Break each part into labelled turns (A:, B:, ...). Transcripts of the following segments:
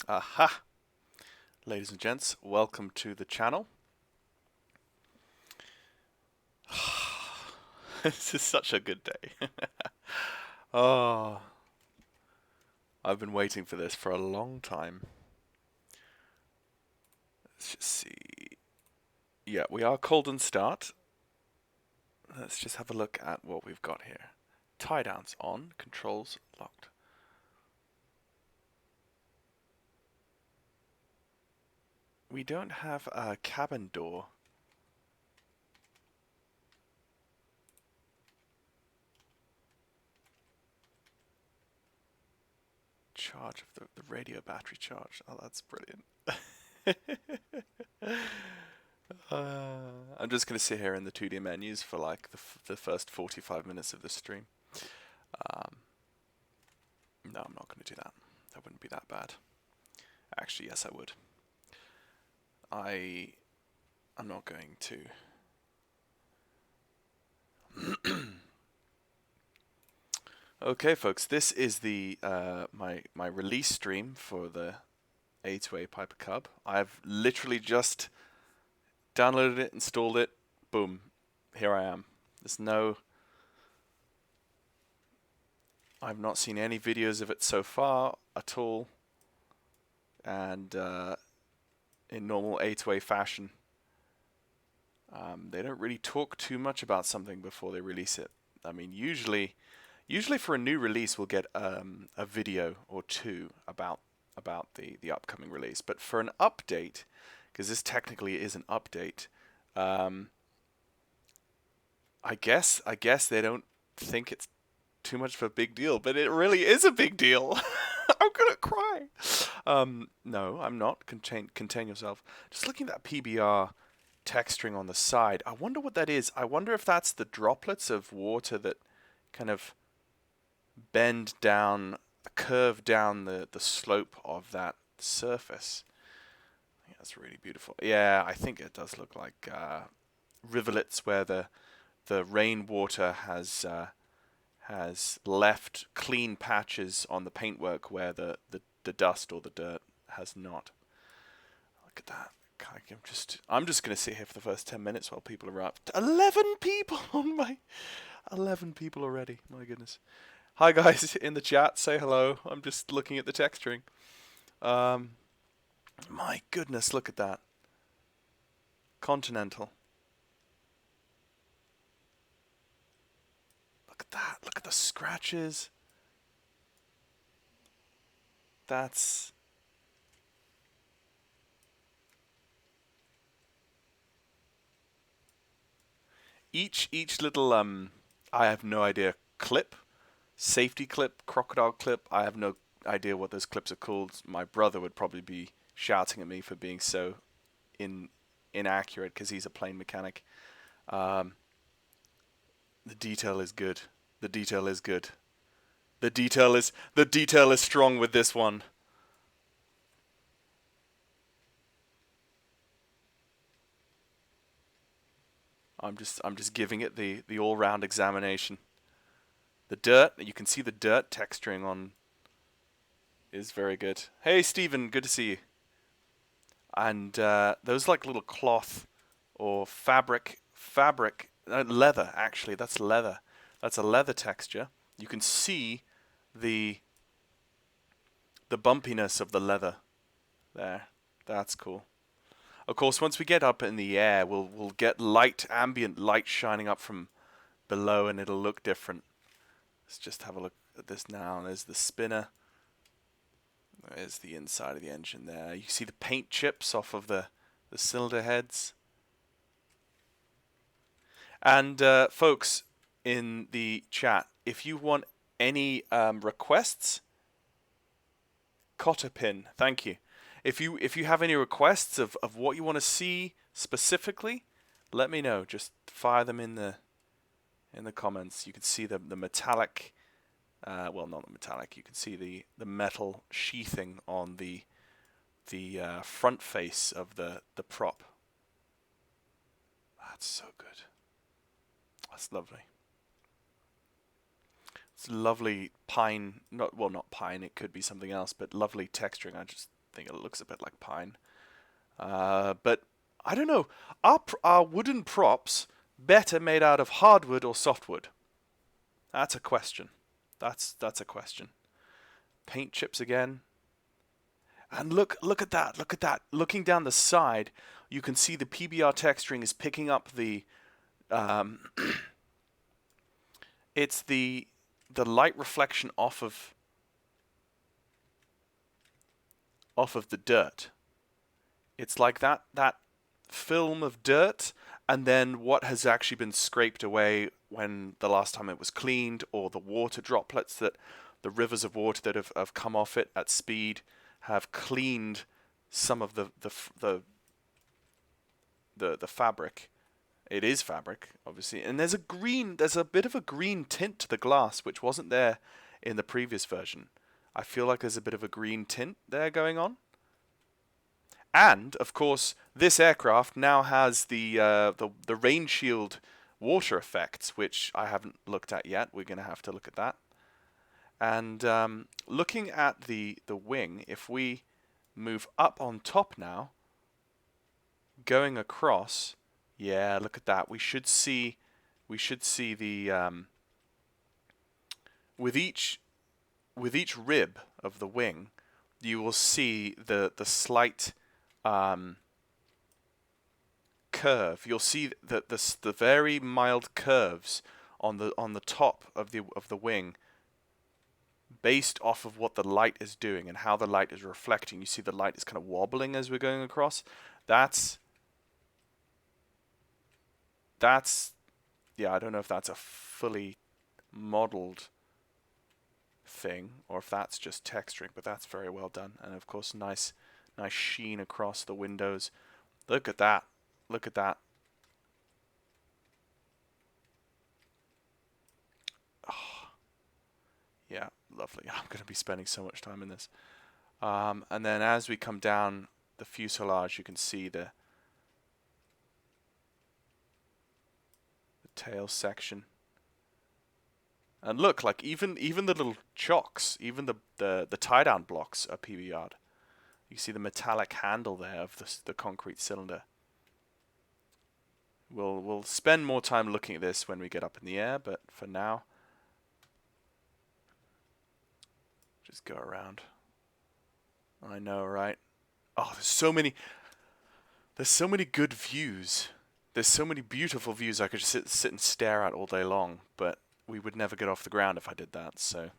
A: Aha! Ladies and gents, welcome to the channel. This is such a good day. Oh, I've been waiting for this for a long time. Let's just see. Yeah, we are cold and start. Let's just have a look at what we've got here. Tie downs on, controls locked. We don't have a cabin door. Charge of the radio battery charge. Oh, that's brilliant. I'm just going to sit here in the 2D menus for like the first 45 minutes of the stream. No, I'm not going to do that. That wouldn't be that bad. Actually, yes, I would. I'm not going to. Okay, folks, this is the my release stream for the A2A Piper Cub. I've literally just downloaded it, installed it, boom, here I am. I've not seen any videos of it so far at all, and in normal A2A fashion, they don't really talk too much about something before they release it. I mean, usually for a new release, we'll get a video or two about the upcoming release. But for an update, because this technically is an update, I guess they don't think it's too much of a big deal, but it really is a big deal. I'm gonna cry. No, I'm not. Contain yourself. Just looking at that PBR text string on the side. I wonder what that is. I wonder if that's the droplets of water that kind of bend down, curve down the slope of that surface. Yeah, that's really beautiful. Yeah, I think it does look like rivulets where the rainwater has left clean patches on the paintwork where the dust or the dirt has not. Look at that. I'm just gonna sit here for the first 10 minutes while people arrive. 11 people on my 11 people already. My goodness. Hi guys in the chat. Say hello. I'm just looking at the texturing. My goodness, look at that. Continental. Look at that. Look at the scratches. That's each little I have no idea, clip, safety clip, crocodile clip. I have no idea what those clips are called. My brother would probably be shouting at me for being so inaccurate because he's a plane mechanic. The detail is good. The detail is good. The detail is strong with this one. I'm just giving it the all-round examination. The dirt, you can see the dirt texturing on is very good. Hey Stephen, good to see you. And those like little cloth or fabric, leather actually, that's leather. That's a leather texture. You can see the bumpiness of the leather there. That's cool. Of course, once we get up in the air, we'll get ambient light shining up from below, and it'll look different. Let's just have a look at this now. There's the spinner. There's the inside of the engine there. You see the paint chips off of the cylinder heads. And folks in the chat, if you want any requests, Cottapin, thank you. If you have any requests of what you want to see specifically, let me know. Just fire them in the comments. You can see the metallic, well, not the metallic. You can see the metal sheathing on the front face of the prop. That's so good. That's lovely. It's lovely pine. Not pine. It could be something else, but lovely texturing. something. It looks a bit like pine. But I don't know. Are wooden props better made out of hardwood or softwood? That's a question. That's a question. Paint chips again. And look at that. Look at that. Looking down the side, you can see the PBR texturing is picking up the it's the light reflection off of the dirt. It's like that film of dirt, and then what has actually been scraped away when the last time it was cleaned, or the water droplets that the rivers of water that have come off it at speed have cleaned some of the fabric. It is fabric, obviously, and there's a bit of a green tint to the glass, which wasn't there in the previous version. I feel like there's a bit of a green tint there going on. And of course, this aircraft now has the rain shield water effects, which I haven't looked at yet. We're going to have to look at that. And looking at the wing, if we move up on top now, going across, yeah, look at that. We should see the with each rib of the wing, you will see the slight curve. You'll see that the very mild curves on the top of the wing, based off of what the light is doing and how the light is reflecting. You see the light is kind of wobbling as we're going across. That's yeah, I don't know if that's a fully modeled thing or if that's just texturing, but that's very well done. And of course, nice sheen across the windows. Look at that. Look at that. Oh, yeah, lovely. I'm going to be spending so much time in this. And then as we come down the fuselage, you can see the tail section. And look, like even the little chocks, even the tie-down blocks are PBR'd. You see the metallic handle there of the concrete cylinder. We'll spend more time looking at this when we get up in the air, but for now, just go around. I know, right? Oh, there's so many good views. There's so many beautiful views I could just sit and stare at all day long, but we would never get off the ground if I did that, so.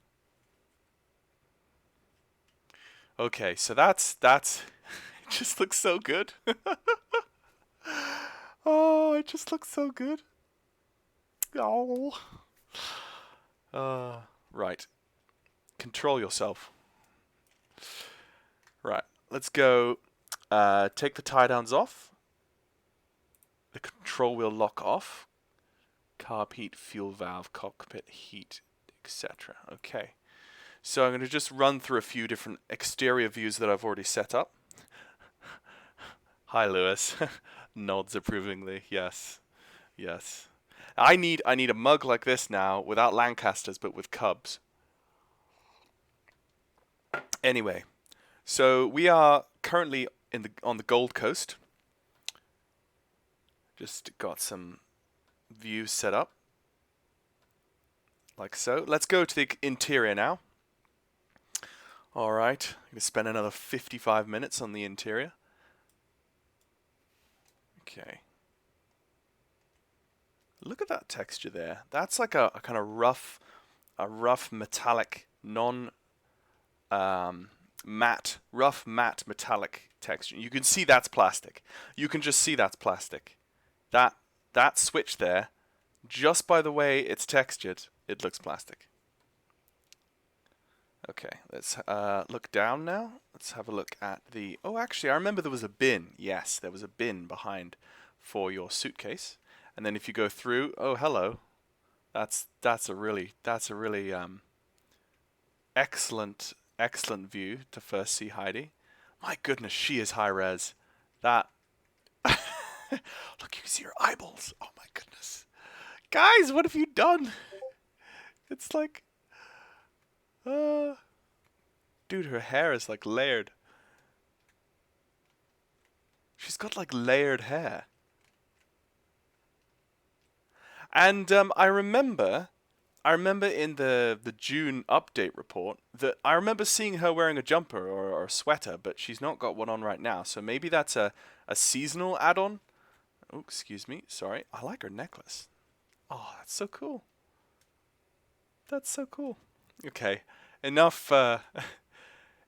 A: Okay, so that's it just looks so good. Oh, it just looks so good. Oh. Right. Control yourself. Right, let's go take the tie downs off. The control wheel lock off. Carb heat, fuel valve, cockpit heat, etc. Okay. So I'm going to just run through a few different exterior views that I've already set up. Hi, Lewis. Nods approvingly. Yes. Yes. I need a mug like this now, without Lancasters, but with Cubs. Anyway, so we are currently on the Gold Coast. Just got some views set up. Like so. Let's go to the interior now. Alright, I'm going to spend another 55 minutes on the interior. Okay. Look at that texture there. That's like a kind of rough metallic, rough matte metallic texture. You can see that's plastic. You can just see that's plastic. That switch there, just by the way it's textured, it looks plastic. Okay, let's look down now. Let's have a look at the... Oh, actually, I remember there was a bin. Yes, there was a bin behind for your suitcase. And then if you go through... Oh, hello. That's a really excellent view to first see Heidi. My goodness, she is high res. That... Look, you can see her eyeballs. Oh my goodness. Guys, what have you done? It's like... dude, her hair is like layered. She's got like layered hair. And I remember in the June update report that I remember seeing her wearing a jumper or a sweater, but she's not got one on right now. So maybe that's a seasonal add-on. Oh, excuse me. Sorry. I like her necklace. Oh, that's so cool. That's so cool. Okay, enough.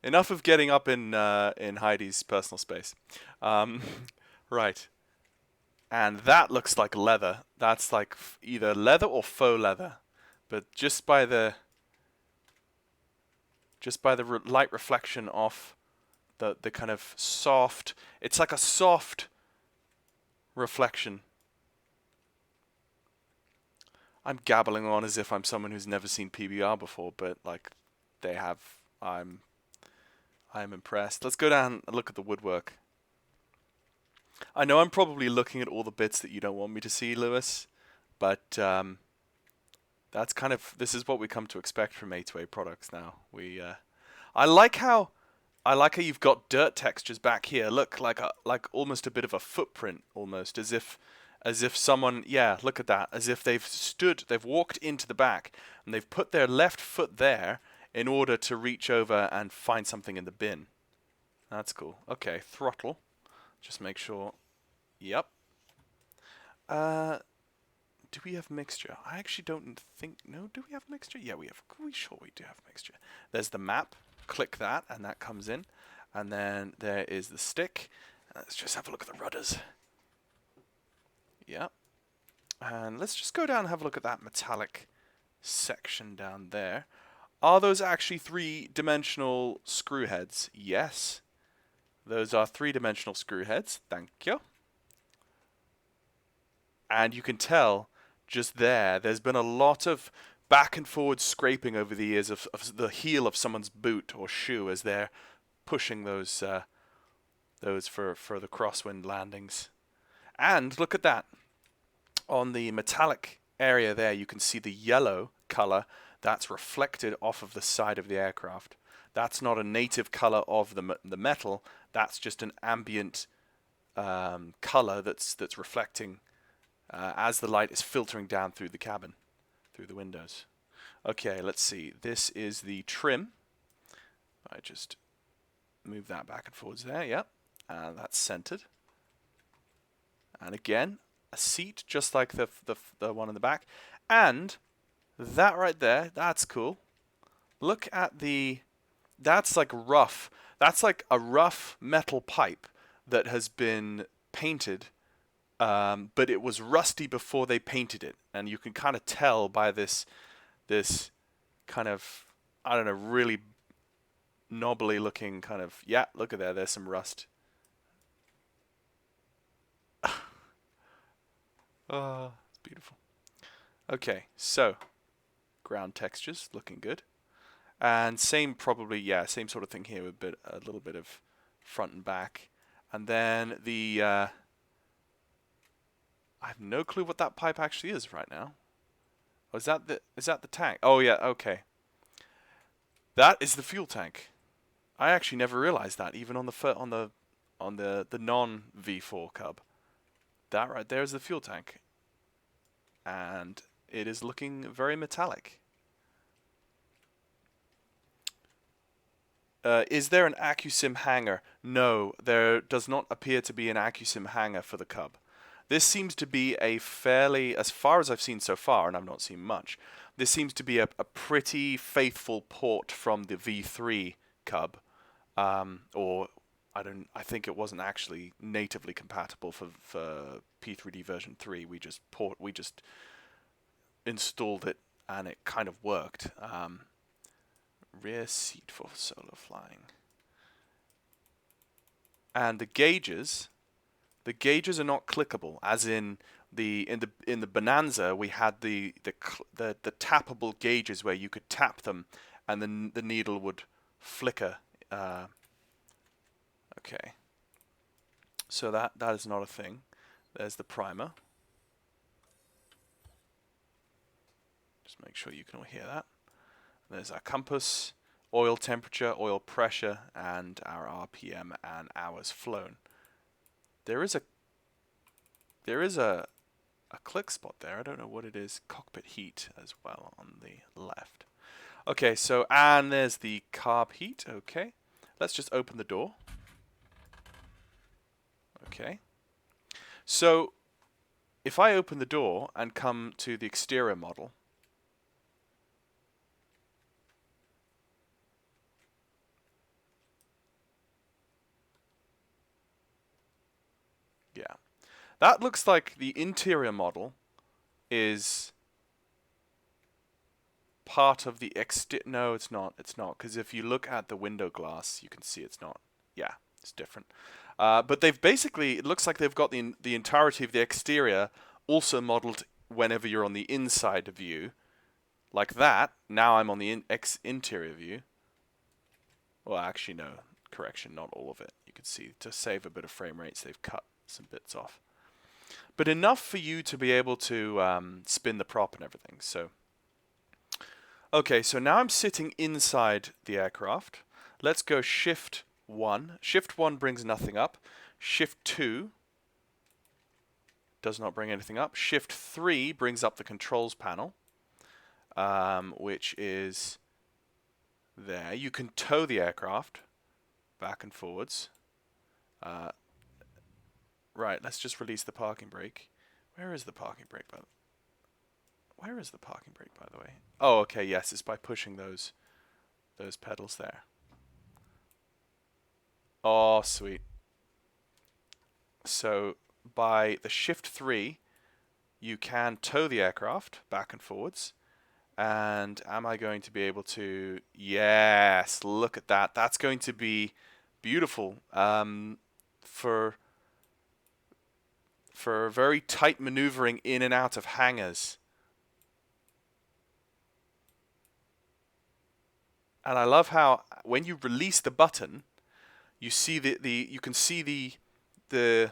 A: Enough of getting up in Heidi's personal space. Um, right, and that looks like leather. That's like either leather or faux leather, but just by the light reflection off the kind of soft. It's like a soft reflection. I'm gabbling on as if I'm someone who's never seen PBR before, but like they have. I'm impressed. Let's go down and look at the woodwork. I know I'm probably looking at all the bits that you don't want me to see, Lewis, but that's kind of, this is what we come to expect from A2A products now. I like how you've got dirt textures back here. Look, like almost a bit of a footprint, almost as if someone, yeah, look at that, as if they've walked into the back and they've put their left foot there in order to reach over and find something in the bin. That's cool. Okay, throttle. Just make sure. Yep. Do we have mixture? I actually don't think. No, do we have mixture? Yeah, we have. We sure we do have mixture. There's the map. Click that, and that comes in. And then there is the stick. Let's just have a look at the rudders. Yep. And let's just go down and have a look at that metallic section down there. Are those actually three-dimensional screw heads? Yes. Those are three-dimensional screw heads. Thank you. And you can tell just there's been a lot of back and forward scraping over the years of the heel of someone's boot or shoe as they're pushing those for the crosswind landings. And look at that. On the metallic area there, you can see the yellow color that's reflected off of the side of the aircraft. That's not a native color of the metal. That's just an ambient color that's reflecting as the light is filtering down through the cabin, through the windows. Okay, let's see. This is the trim. I just move that back and forwards there. Yep, and that's centered. And again, a seat just like the one in the back, and that right there, that's cool. Look at that's like rough. That's like a rough metal pipe that has been painted, but it was rusty before they painted it, and you can kind of tell by this kind of, I don't know, really knobbly looking kind of, yeah, look at there, there's some rust. Oh, it's beautiful. Okay, so ground textures looking good, and same probably, yeah, same sort of thing here with a little bit of front and back, and then the I have no clue what that pipe actually is right now. Oh, is that the tank? Oh yeah, okay. That is the fuel tank. I actually never realized that, even on the non V4 Cub. That right there is the fuel tank, and it is looking very metallic. Is there an AccuSim hanger? No, there does not appear to be an AccuSim hanger for the Cub. This seems to be a fairly, as far as I've seen so far, and I've not seen much, this seems to be a pretty faithful port from the V3 Cub. Or I think it wasn't actually natively compatible for P3D version 3. We just installed it and it kind of worked. Rear seat for solo flying. And the gauges are not clickable, as in in the Bonanza we had the tappable gauges where you could tap them and then the needle would flicker. Okay, so that is not a thing. There's the primer. Just make sure you can all hear that. There's our compass, oil temperature, oil pressure, and our RPM and hours flown. There is a click spot there. I don't know what it is. Cockpit heat as well on the left. Okay, so, and there's the carb heat. Okay. Let's just open the door. Okay. So, if I open the door and come to the exterior model, yeah, that looks like the interior model is part of the no, it's not, because if you look at the window glass, you can see it's not. Yeah, it's different. But they've basically, it looks like they've got the entirety of the exterior also modeled whenever you're on the inside view, like that. Now I'm on the interior view. Well, actually, no, correction, not all of it. You can see, to save a bit of frame rates, they've cut some bits off. But enough for you to be able to spin the prop and everything. So, okay, so now I'm sitting inside the aircraft. Let's go Shift 1. Shift 1 brings nothing up. Shift 2 does not bring anything up. Shift 3 brings up the controls panel, which is there. You can tow the aircraft back and forwards. Right, let's just release the parking brake. Where is the parking brake, by the way? Where is the parking brake, by the way? Oh, okay, yes, it's by pushing those pedals there. Oh, sweet. So, by the Shift 3, you can tow the aircraft back and forwards. And am I going to be able to... Yes, look at that. That's going to be beautiful for very tight maneuvering in and out of hangars. And I love how when you release the button, you see you can see they've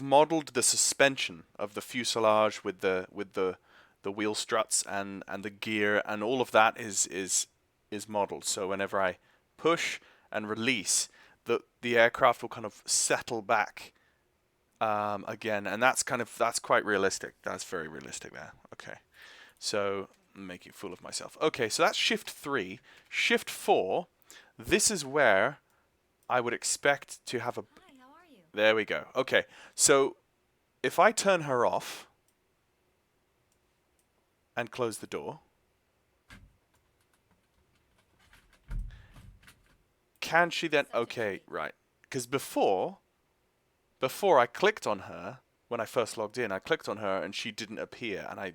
A: modeled the suspension of the fuselage with the wheel struts and the gear, and all of that is modeled. So whenever I push and release, the aircraft will kind of settle back again, and that's quite realistic. That's very realistic there. Okay, so I'm making a fool of myself. Okay, so that's Shift 3. Shift 4. This is where I would expect to have a...
B: Hi, how are you?
A: There we go. Okay, so if I turn her off and close the door, can she then... Okay, right. Because before I clicked on her, when I first logged in, I clicked on her and she didn't appear. And I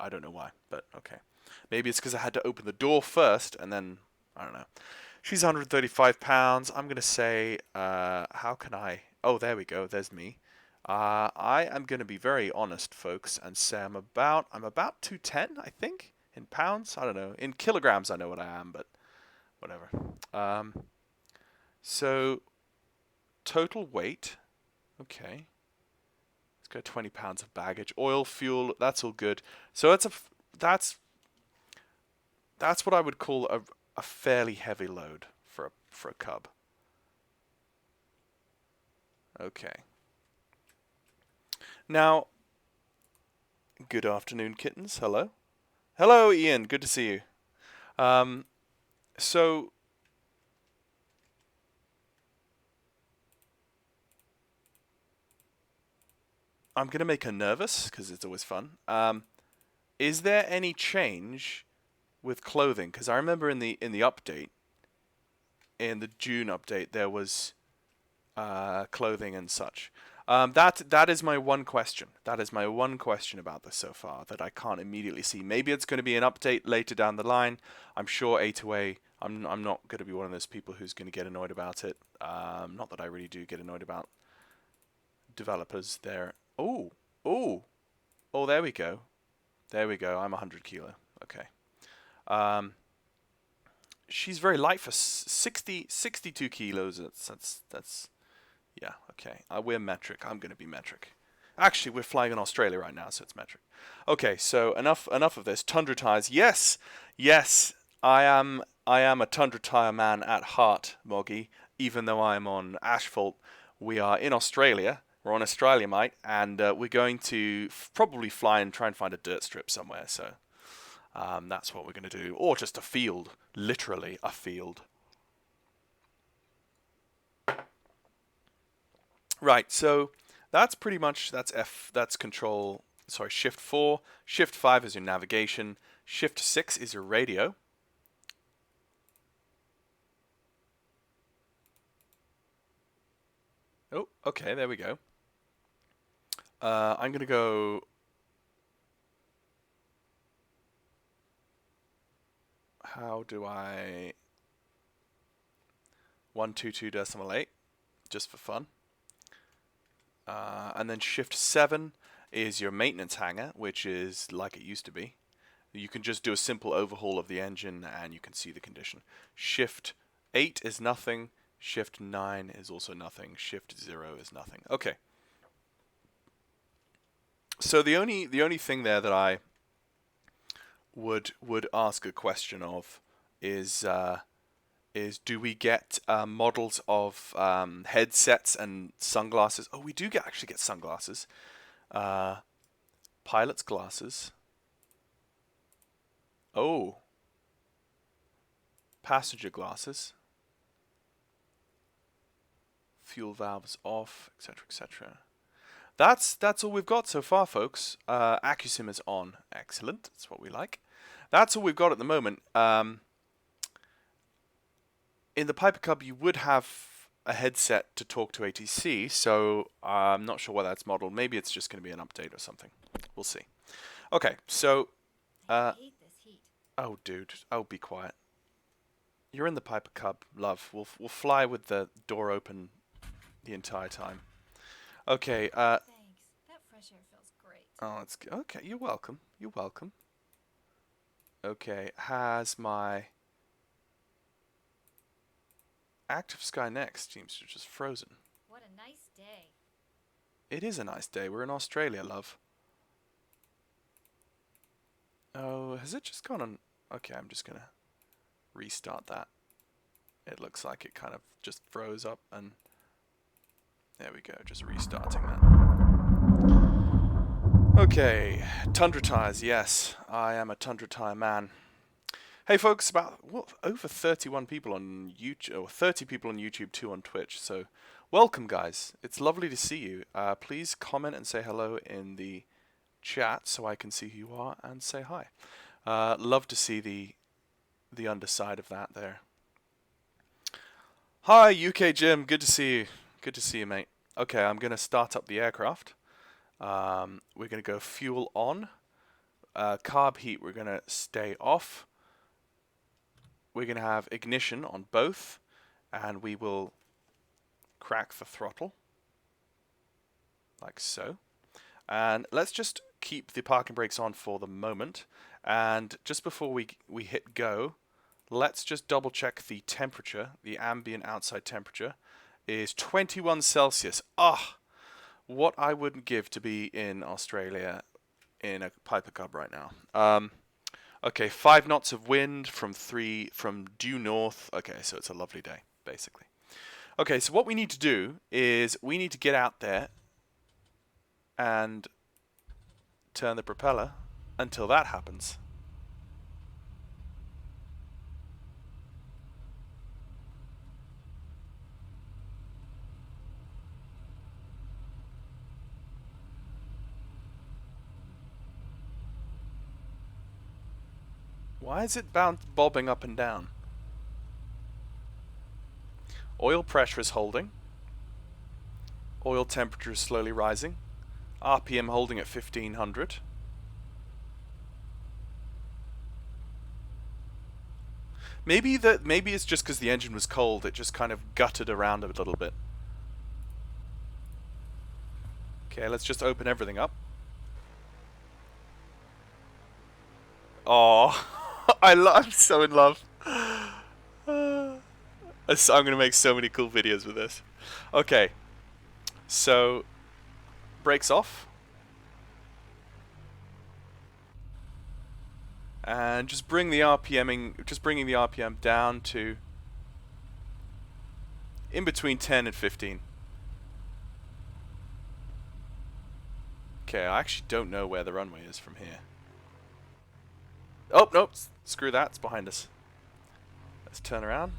A: don't know why, but okay. Maybe it's because I had to open the door first and then, I don't know. She's 135 pounds. I'm going to say, how can I... Oh, there we go. There's me. I am going to be very honest, folks, and say I'm about 210, I think, in pounds. I don't know. In kilograms, I know what I am, but whatever. So, total weight. Okay. Let's go 20 pounds of baggage. Oil, fuel, that's all good. So that's what I would call a fairly heavy load for a Cub. Okay. Now, good afternoon, kittens. Hello. Hello, Ian. Good to see you. So, I'm going to make her nervous because it's always fun. Is there any change with clothing? Because I remember in the update, in the June update, there was clothing and such. That is my one question. That is my one question about this so far that I can't immediately see. Maybe it's going to be an update later down the line. I'm sure A2A. I'm not going to be one of those people who's going to get annoyed about it. Not that I really do get annoyed about developers there. Oh, there we go. There we go. I'm 100 kilo. Okay. She's very light for 62 kilos. That's yeah, okay. We're metric. I'm going to be metric. Actually, we're flying in Australia right now, so it's metric. Okay, so enough of this. Tundra tires. Yes, I am a tundra tire man at heart, Moggy. even though I'm on asphalt, we are in Australia. We're on Australia, and we're going to probably fly and try and find a dirt strip somewhere. So that's what we're going to do, or just a field, literally a field. Right. So that's pretty much that's control. Sorry, Shift 4. Shift 5 is your navigation. Shift 6 is your radio. Oh, okay, there we go. I'm going to go... How do I... 122.8, just for fun. And then Shift 7 is your maintenance hangar, which is like it used to be. You can just do a simple overhaul of the engine and you can see the condition. Shift 8 is nothing. Shift 9 is also nothing. Shift 0 is nothing. Okay. So the only thing there that I would ask a question of is do we get models of headsets and sunglasses? Oh, we do actually get sunglasses. Pilot's glasses. Oh. Passenger glasses. Fuel valves off, etc., etc. That's all we've got so far, folks. AccuSim is on. Excellent. That's what we like. That's all we've got at the moment. In the Piper Cub, you would have a headset to talk to ATC, so I'm not sure why that's modeled. Maybe it's just going to be an update or something. We'll see. Okay, so...
B: I hate this heat.
A: Oh, dude. Oh, be quiet. You're in the Piper Cub, love. We'll fly with the door open the entire time. Okay,
B: Thanks. That fresh air feels great.
A: Oh, it's okay. You're welcome. You're welcome. Okay, has my active sky next seems to just frozen.
B: What a nice day.
A: It is a nice day. We're in Australia, love. Oh, has it just gone on? Okay, I'm just gonna restart that. It looks like it kind of just froze up, and there we go, just restarting that. Okay, Tundra Tires, yes, I am a Tundra Tire man. Hey folks, about over 31 people on YouTube, or 30 people on YouTube, 2 on Twitch, so welcome guys, it's lovely to see you. Please comment and say hello in the chat so I can see who you are and say hi. Love to see the underside of that there. Hi UK Jim, good to see you. Good to see you, mate. Okay, I'm going to start up the aircraft. We're going to go fuel on. Carb heat we're going to stay off. We're going to have ignition on both. And we will crack the throttle. Like so. And let's just keep the parking brakes on for the moment. And just before we hit go, let's just double check the temperature. The ambient outside temperature is 21 Celsius. Ah, what I wouldn't give to be in Australia in a Piper Cub right now. Okay, 5 knots of wind from due north. Okay, so it's a lovely day, basically. Okay, so what we need to do is we need to get out there and turn the propeller until that happens. Why is it bobbing up and down? Oil pressure is holding. Oil temperature is slowly rising. RPM holding at 1500. Maybe it's just because the engine was cold, it just kind of gutted around a little bit. Okay, let's just open everything up. Oh, I'm so in love. I'm going to make so many cool videos with this. Okay, so brakes off. And just bring the RPM, bringing the RPM down to In between 10 and 15. Okay, I actually don't know where the runway is from here. Oh, nope. Screw that. It's behind us. Let's turn around.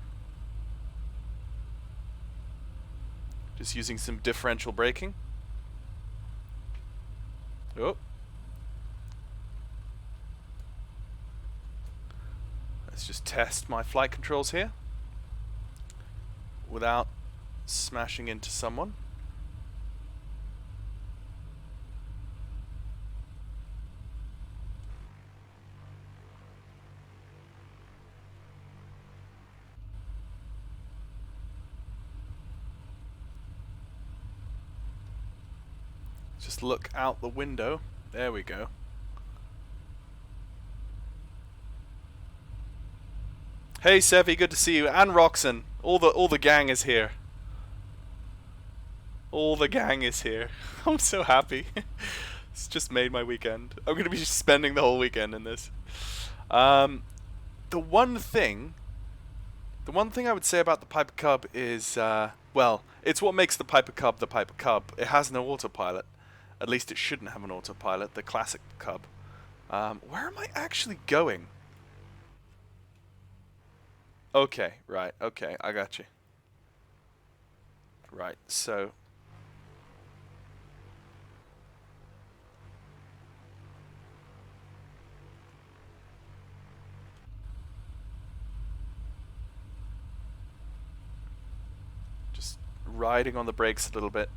A: Just using some differential braking. Oh. Let's just test my flight controls here without smashing into someone. Just look out the window. There we go. Hey Sevi, good to see you, and Roxanne. All the gang is here. All the gang is here. I'm so happy. It's just made my weekend. I'm gonna be spending the whole weekend in this. The one thing I would say about the Piper Cub is, well, it's what makes the Piper Cub the Piper Cub. It has no autopilot. At least it shouldn't have an autopilot, the classic Cub. Where am I actually going? Okay, right, okay, I got you. Right, so... just riding on the brakes a little bit.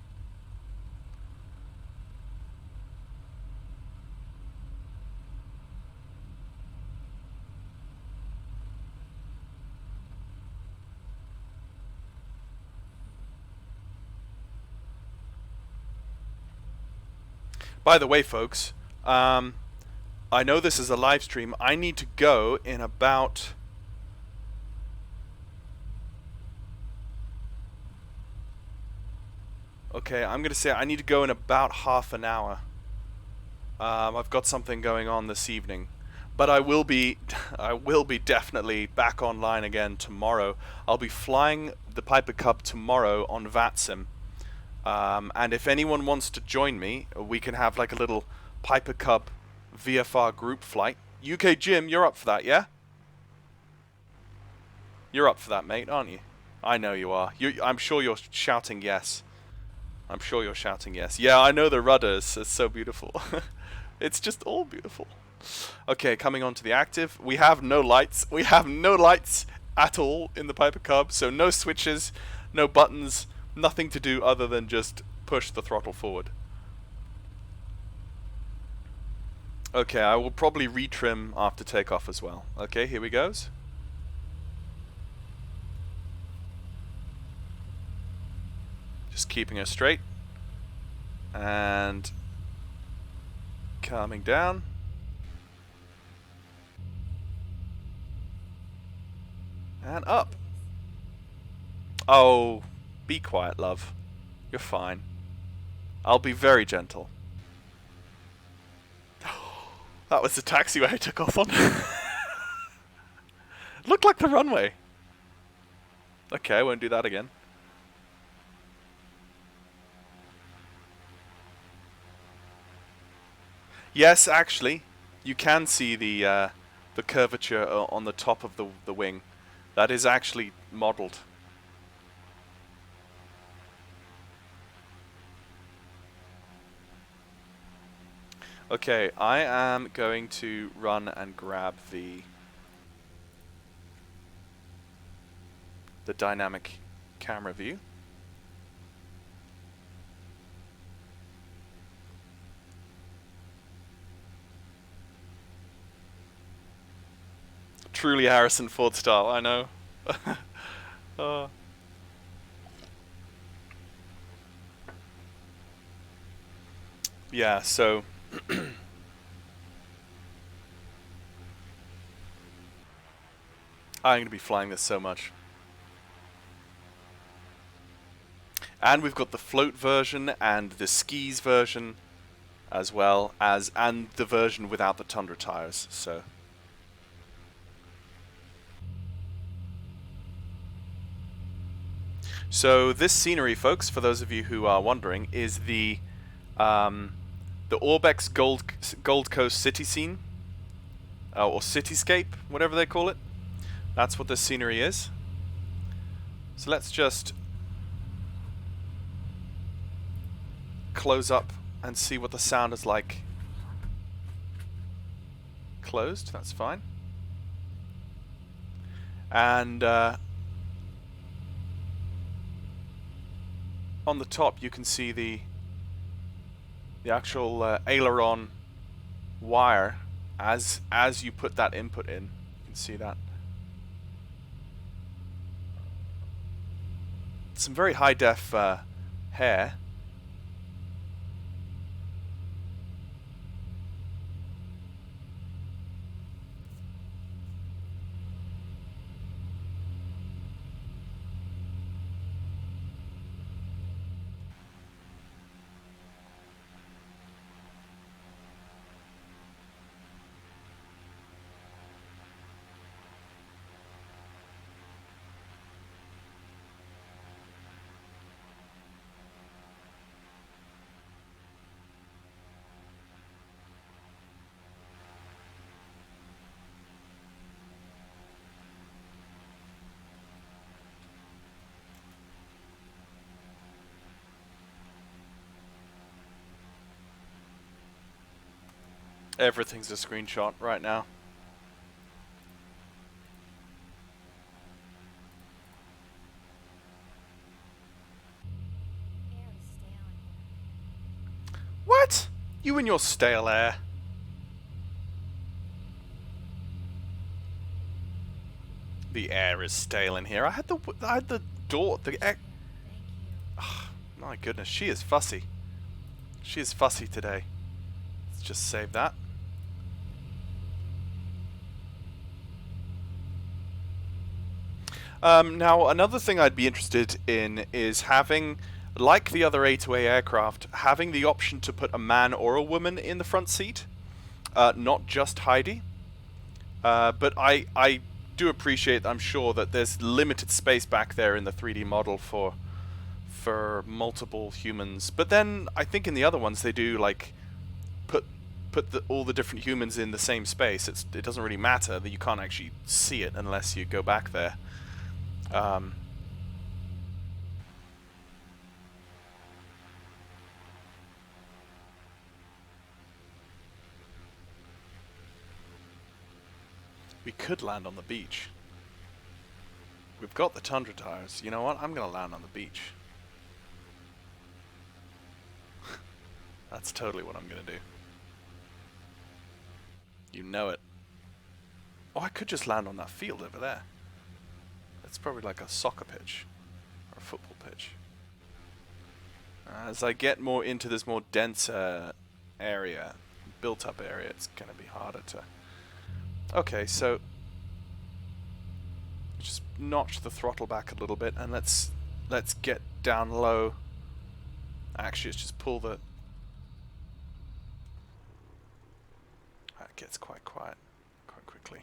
A: By the way, folks, I know this is a live stream. I need to go in about... Okay, I'm going to say I need to go in about half an hour. I've got something going on this evening. But I will be definitely back online again tomorrow. I'll be flying the Piper Cub tomorrow on VATSIM. And if anyone wants to join me, we can have like a little Piper Cub VFR group flight. UK Jim, you're up for that, yeah? You're up for that, mate, aren't you? I know you are. I'm sure you're shouting yes. I'm sure you're shouting yes. Yeah, I know the rudders. It's so beautiful. It's just all beautiful. Okay, coming on to the active. We have no lights. We have no lights at all in the Piper Cub. So no switches, no buttons, nothing to do other than just push the throttle forward. Okay, I will probably retrim after takeoff as well. Okay, here we goes. Just keeping her straight. And calming down. And up. Oh, be quiet, love. You're fine. I'll be very gentle. That was the taxiway I took off on. Looked like the runway. Okay, I won't do that again. Yes, actually, you can see the curvature on the top of the wing. That is actually modeled. Okay, I am going to run and grab the dynamic camera view. Truly Harrison Ford style, I know. Yeah, so I'm going to be flying this so much. And we've got the float version and the skis version as well as, and the version without the Tundra tires, so. So this scenery, folks, for those of you who are wondering, is the Orbex Gold Coast city scene, or cityscape, whatever they call it. That's what this scenery is. So let's just close up and see what the sound is like. Closed, that's fine. And on the top you can see the actual aileron wire as you put that input in. You can see that. Some very high def hair. Everything's a screenshot right now.
B: Air is stale in here.
A: What? You and your stale air. The air is stale in here. I had the door. The air.
B: Thank you.
A: My goodness, she is fussy. She is fussy today. Let's just save that. Now, another thing I'd be interested in is having, like the other A2A aircraft, having the option to put a man or a woman in the front seat, not just Heidi. But I do appreciate, I'm sure, that there's limited space back there in the 3D model for multiple humans. But then I think in the other ones they do like put all the different humans in the same space. It doesn't really matter that you can't actually see it unless you go back there. We could land on the beach. We've got the tundra tires. You know what? I'm gonna land on the beach. That's totally what I'm gonna do. You know it. Oh, I could just land on that field over there. It's probably like a soccer pitch or a football pitch. As I get more into this more dense area, built up area, it's going to be harder to... Okay, so just notch the throttle back a little bit and let's get down low. Actually, let's just pull the... That gets quite quiet quite quickly.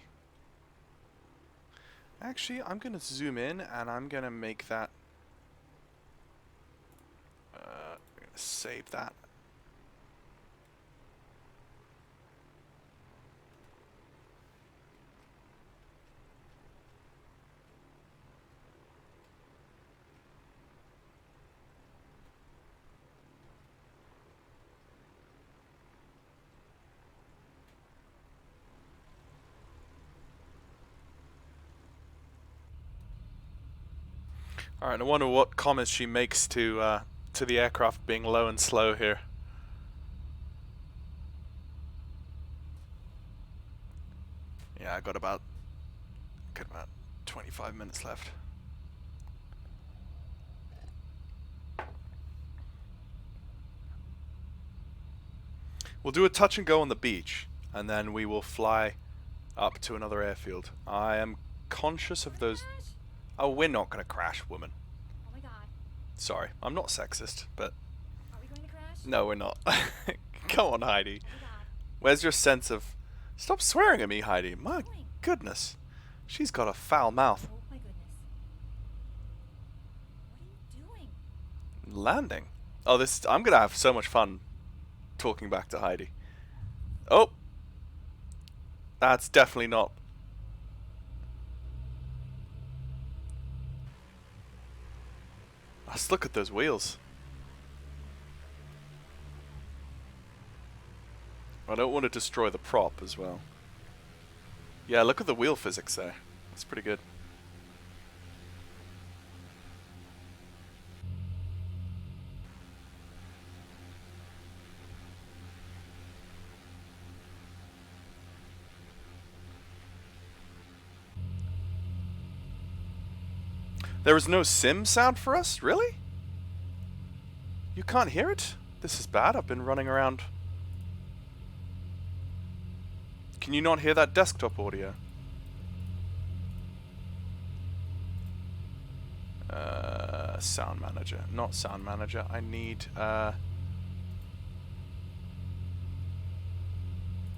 A: Actually, I'm going to zoom in and I'm going to make that... I'm going to save that. Alright, I wonder what comments she makes to the aircraft being low and slow here. Yeah, I got about 25 minutes left. We'll do a touch and go on the beach, and then we will fly up to another airfield. I am conscious of those... Oh, we're not going to crash, woman.
B: Oh my god.
A: Sorry, I'm not sexist, but...
B: Are we going to crash?
A: No, we're not. Come on, Heidi.
B: Oh my god.
A: Where's your sense of... Stop swearing at me, Heidi. My goodness. She's got a foul mouth.
B: Oh my goodness. What are you
A: landing. Oh, this I'm gonna have so much fun talking back to Heidi. Oh, that's definitely not. Let's look at those wheels. I don't want to destroy the prop as well. Yeah, look at the wheel physics there. That's pretty good. There is no sim sound for us? Really? You can't hear it? This is bad. I've been running around. Can you not hear that desktop audio? Sound manager. Not sound manager. I need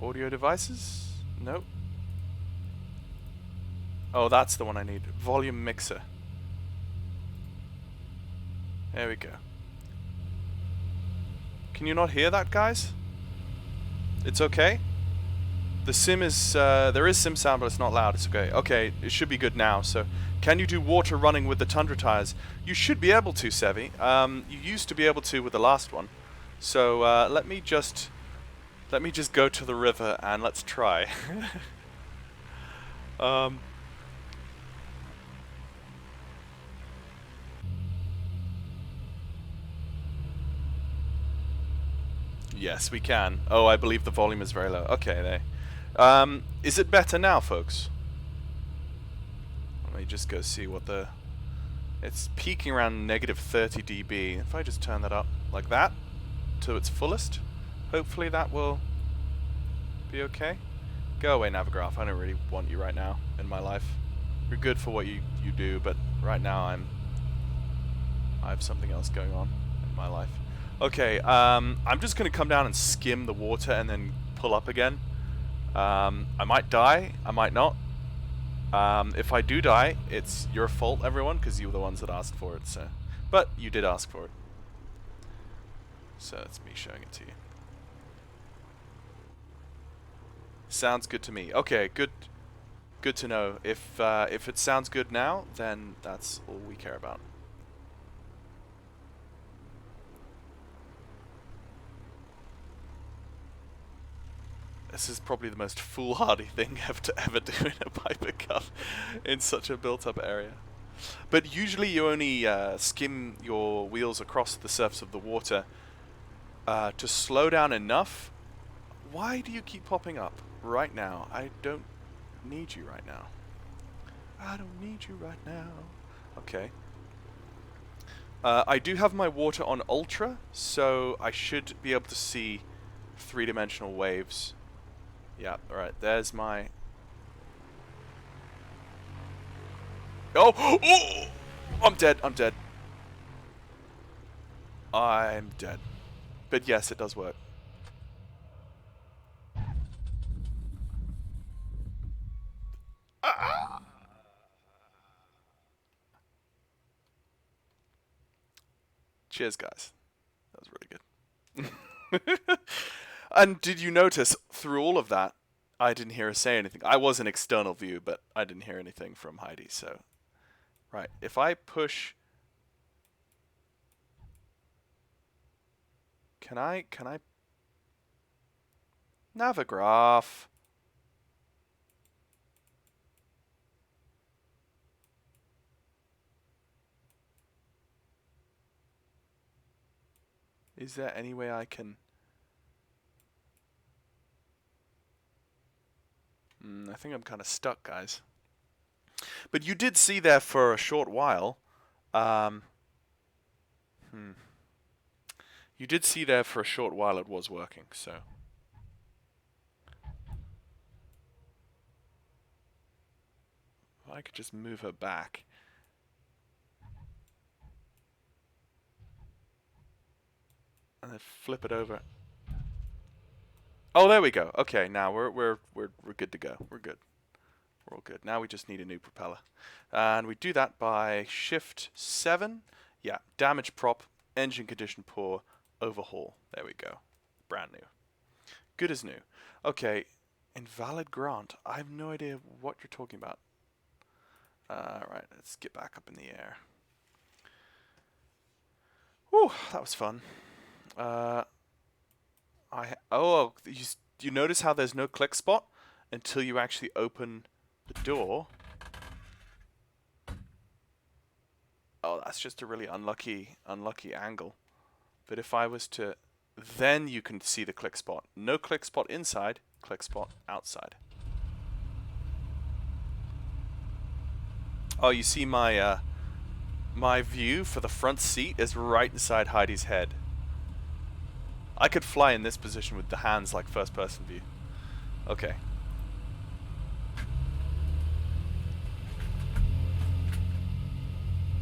A: audio devices? Nope. Oh, that's the one I need. Volume mixer. There we go. Can you not hear that, guys? It's okay? The sim is, there is sim sound, but it's not loud. It's okay. Okay, it should be good now. So, can you do water running with the Tundra tires? You should be able to, Sevi. You used to be able to with the last one. So, let me just go to the river and let's try. Yes, we can. Oh, I believe the volume is very low. Okay, there. Is it better now, folks? Let me just go see what the... It's peaking around negative 30 dB. If I just turn that up like that to its fullest, hopefully that will be okay. Go away, Navigraph. I don't really want you right now in my life. You're good for what you do, but right now I have something else going on in my life. Okay, I'm just going to come down and skim the water and then pull up again. I might die, I might not. If I do die, it's your fault, everyone, because you were the ones that asked for it. So, but you did ask for it. So it's me showing it to you. Sounds good to me. Okay, good to know. If it sounds good now, then that's all we care about. This is probably the most foolhardy thing I have to ever do in a Piper Cub in such a built-up area. But usually you only skim your wheels across the surface of the water to slow down enough. Why do you keep popping up right now? I don't need you right now. I don't need you right now. Okay. I do have my water on ultra, so I should be able to see three-dimensional waves. Yeah, alright, there's my... Oh! Oh! I'm dead, I'm dead. I'm dead. But yes, it does work. Ah! Cheers, guys. That was really good. And did you notice, through all of that, I didn't hear her say anything. I was an external view, but I didn't hear anything from Heidi, so... Right, if I push... Can I... Navigraph. Is there any way I can... I think I'm kind of stuck, guys. But you did see there for a short while. You did see there for a short while it was working, so... If I could just move her back. And then flip it over. Oh, there we go. Okay, now we're good to go. We're good. We're all good. Now we just need a new propeller. And we do that by Shift 7. Yeah, damage prop. engine condition poor, overhaul. There we go. Brand new. Good as new. Okay, invalid grant. I have no idea what you're talking about. Right, let's get back up in the air. Whew, that was fun. You notice how there's no click spot until you actually open the door. Oh, that's just a really unlucky angle. But if I was to, then you can see the click spot. No click spot inside, click spot outside. Oh, you see my my view for the front seat is right inside Heidi's head. I could fly in this position with the hands like first person view. Okay.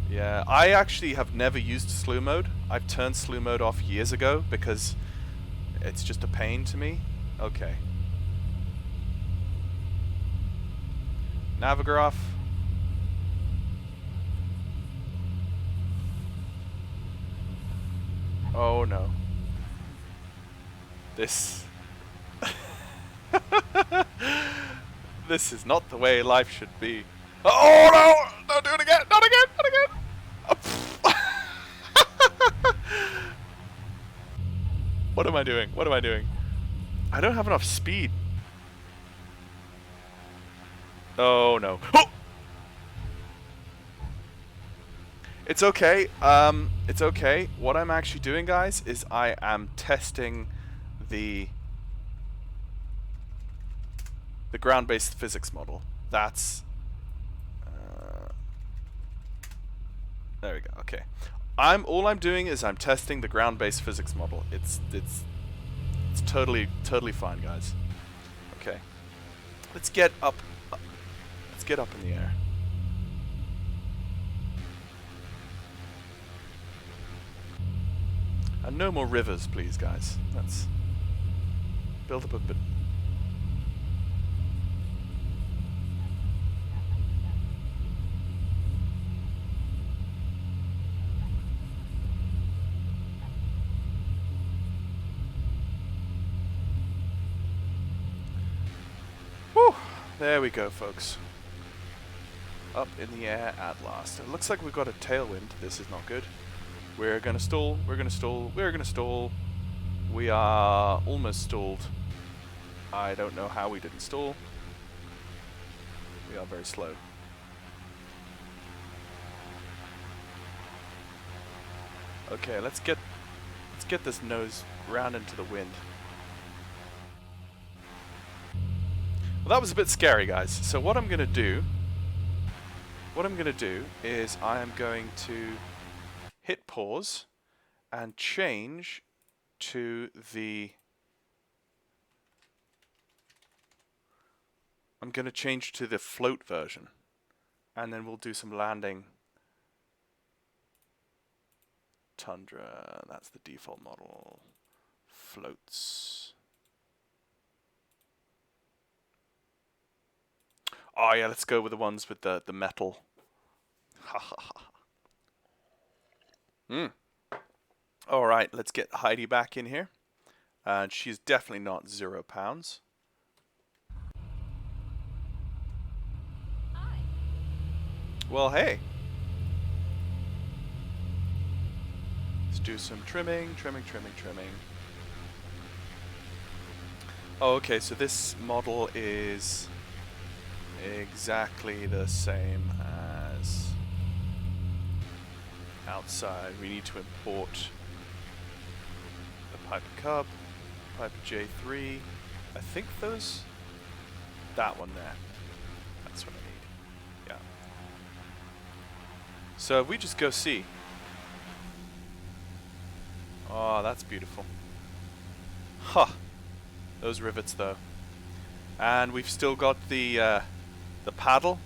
A: Yeah, I actually have never used slew mode. I've turned slew mode off years ago because it's just a pain to me. Okay. Navigraph. Oh no. This... This is not the way life should be. Oh no! Don't do it again! Not again! Not again! What am I doing? What am I doing? I don't have enough speed. Oh no. Oh! It's okay. It's okay. What I'm actually doing, guys, is I am testing the ground-based physics model. That's there we go. Okay. All I'm doing is I'm testing the ground-based physics model. It's totally fine, guys. Okay. Let's get up. Let's get up in the air. And no more rivers, please, guys. Let's build up a bit. Whew! There we go, folks. Up in the air at last. It looks like we've got a tailwind. This is not good. We're gonna stall, we're gonna stall, we're gonna stall. We are almost stalled. I don't know how we didn't stall. We are very slow. Okay, let's get this nose round into the wind. Well, that was a bit scary, guys. So what I'm gonna do is I am going to hit pause and change to the... I'm going to change to the float version, and then we'll do some landing. Tundra, that's the default model. Floats. Oh yeah, let's go with the ones with the metal. Ha ha ha. Alright, let's get Heidi back in here. And she's definitely not 0 pounds.
B: Hi.
A: Well, hey. Let's do some trimming. Oh, okay, so this model is exactly the same as outside. We need to import the Piper Cub, Piper J3. I think that one there. That's what I need. Yeah. So if we just go see. Oh, that's beautiful. Huh. Those rivets though. And we've still got the paddle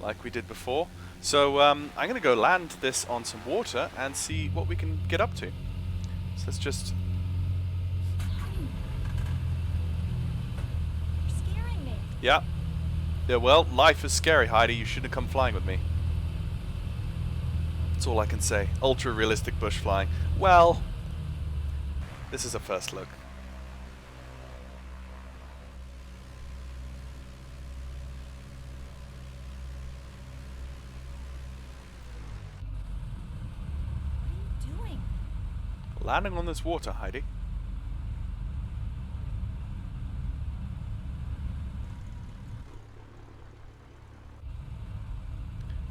A: like we did before. So I'm going to go land this on some water and see what we can get up to. So let's just...
B: You're scaring me.
A: Yeah. Yeah, well, life is scary, Heidi. You shouldn't have come flying with me. That's all I can say. Ultra realistic bush flying. Well, this is a first look.
B: What are you doing?
A: Landing on this water, Heidi.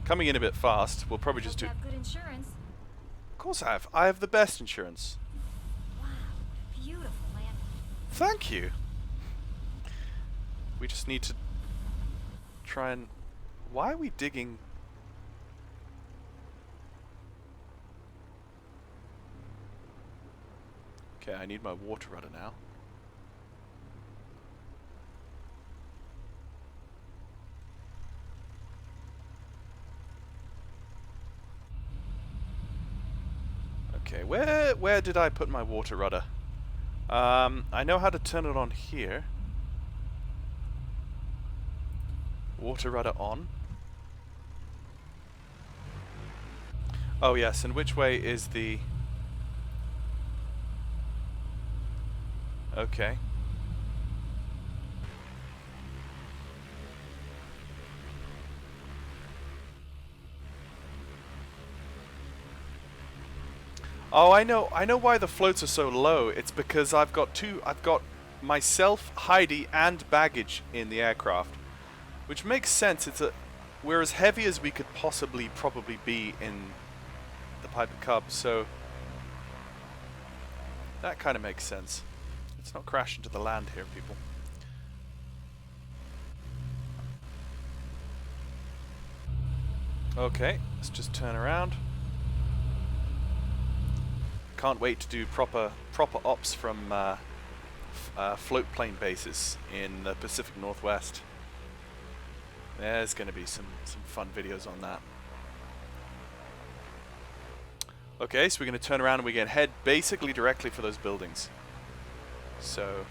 A: Coming in a bit fast. We'll probably just do...
B: Hope you have good insurance.
A: Of course I have. I have the best insurance.
B: Wow, beautiful landing.
A: Thank you. We just need to try and... Why are we digging... Okay, I need my water rudder now. Okay, where did I put my water rudder? I know how to turn it on here. Water rudder on. Oh yes, and which way is the... Okay. Oh, I know why the floats are so low. It's because I've got myself, Heidi, and baggage in the aircraft. Which makes sense. We're as heavy as we could probably be in the Piper Cub, so that kind of makes sense. Let's not crash into the land here, people. Okay, let's just turn around. Can't wait to do proper ops from float plane bases in the Pacific Northwest. There's going to be some fun videos on that. Okay, so we're going to turn around and we're going to head basically directly for those buildings. So...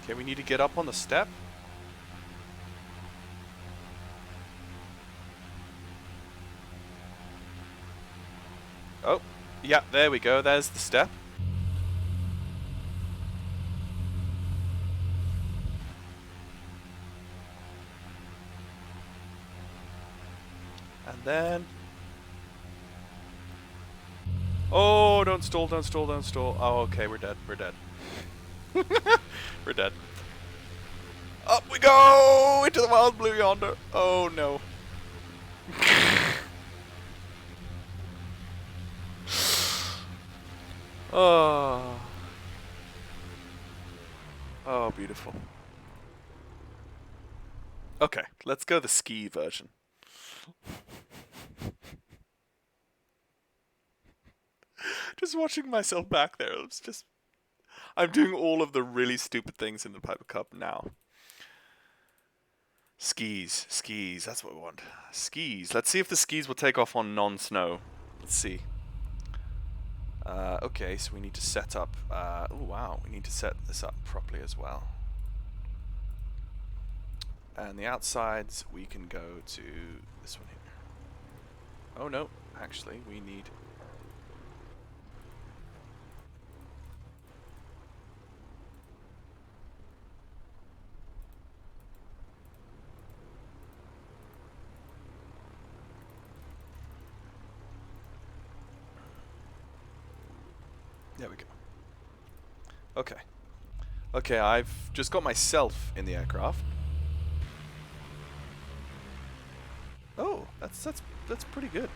A: Okay, we need to get up on the step. Oh, yeah, there we go. There's the step. And then... Oh, don't stall, don't stall, don't stall. Oh, okay, we're dead, we're dead. We're dead. Up we go! Into the wild blue yonder. Oh no. Oh. Oh, beautiful. Okay, let's go the ski version. Just watching myself back there, it's just... I'm doing all of the really stupid things in the Piper Cub now. Skis, that's what we want. Skis. Let's see if the skis will take off on non-snow. Let's see. Okay, so we need to set up... oh, wow, we need to set this up properly as well. And the outsides, we can go to this one here. Oh, no, actually, we need... There we go. Okay. Okay, I've just got myself in the aircraft. Oh, that's pretty good.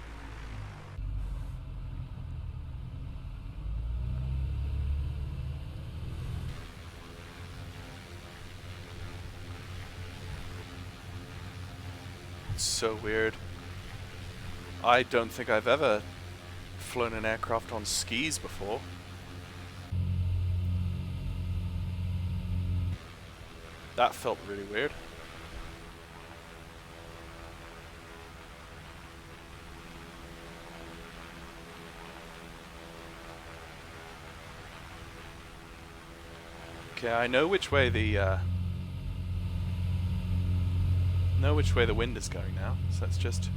A: It's so weird. I don't think I've ever flown an aircraft on skis before. That felt really weird. Okay, I know which way the wind is going now. So let's just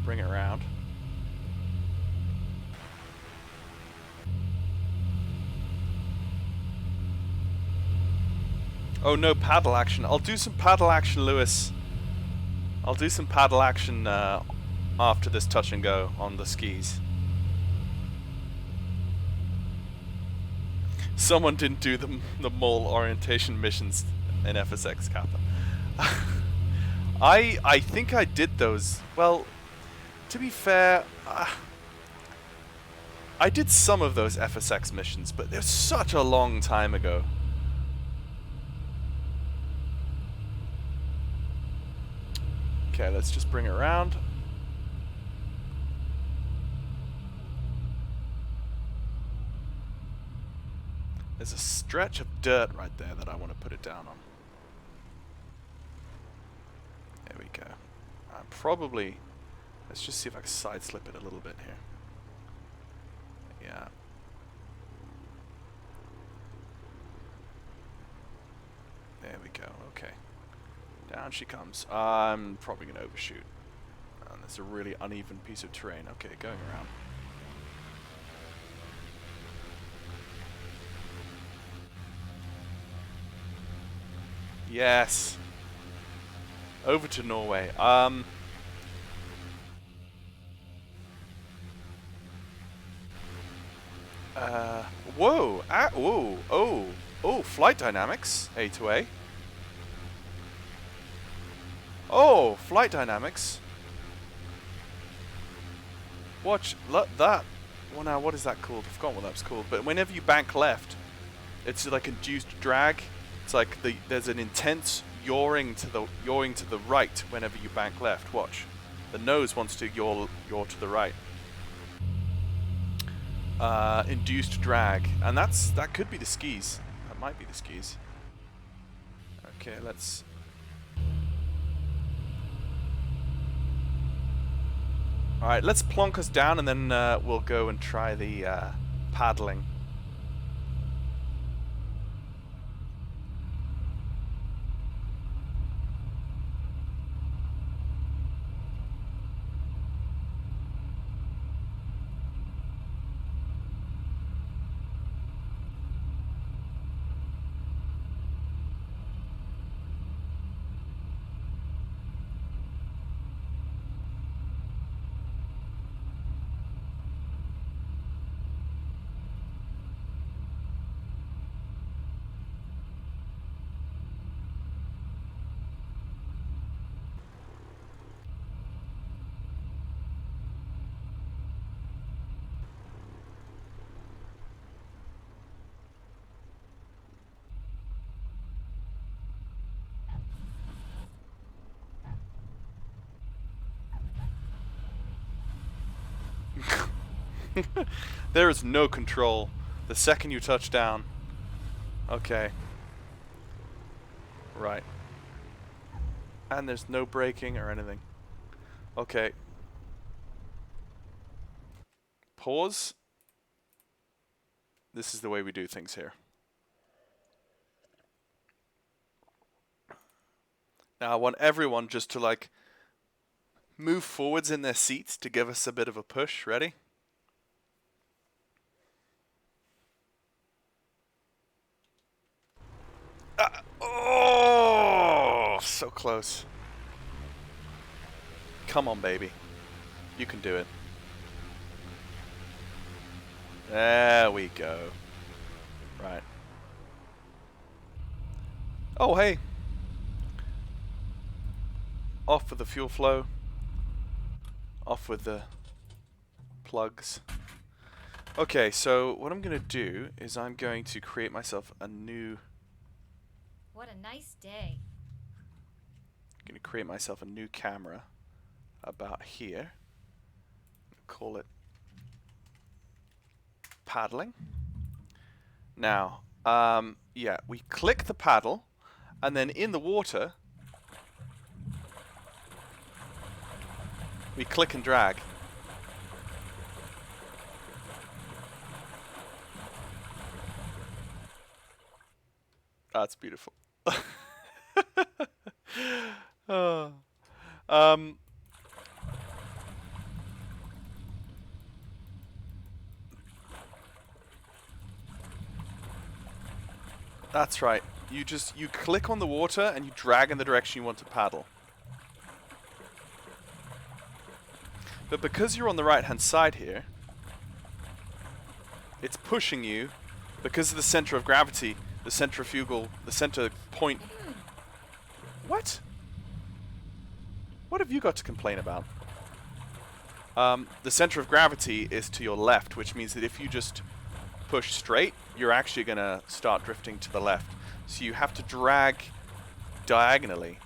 A: bring it around. Oh no, paddle action. I'll do some paddle action, Lewis. I'll do some paddle action after this touch and go on the skis. Someone didn't do the mall orientation missions in FSX Kappa. I think I did those. Well, to be fair, I did some of those FSX missions, but they're such a long time ago. Okay, let's just bring it around. There's a stretch of dirt right there that I want to put it down on. There we go. Probably, let's just see if I can side slip it a little bit here. Yeah. There we go, okay. Down she comes. I'm probably going to overshoot. And it's a really uneven piece of terrain. Okay, going around. Yes. Over to Norway. Whoa. Whoa. Oh. Oh, flight dynamics. A2A. Oh, flight dynamics. Watch that. Well, now what is that called? I've forgotten what that was called. But whenever you bank left, it's like induced drag. It's like there's an intense yawing to the right whenever you bank left. Watch, the nose wants to yaw to the right. Induced drag, and that could be the skis. That might be the skis. Okay, let's. All right, let's plonk us down, and then we'll go and try the paddling. There is no control the second you touch down. Okay. Right. And there's no braking or anything. Okay. Pause. This is the way we do things here. Now I want everyone just to like move forwards in their seats to give us a bit of a push. Ready? Oh, so close. Come on, baby. You can do it. There we go. Right. Oh, hey. Off with the fuel flow. Off with the plugs. Okay, so what I'm going to do is I'm going to create myself a new...
B: What a nice day.
A: I'm going to create myself a new camera about here. Call it paddling. Now, yeah, we click the paddle, and then in the water, we click and drag. That's beautiful. Oh. That's right. You click on the water and you drag in the direction you want to paddle. But because you're on the right hand side here, it's pushing you because of the center of gravity, the centrifugal, the center point. What? What have you got to complain about? The center of gravity is to your left, which means that if you just push straight, you're actually going to start drifting to the left. So you have to drag diagonally.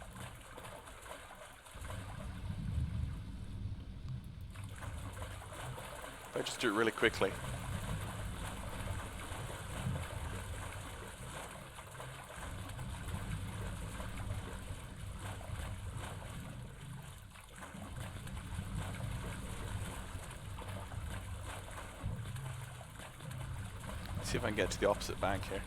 A: If I just do it really quickly. See if I can get to the opposite bank here.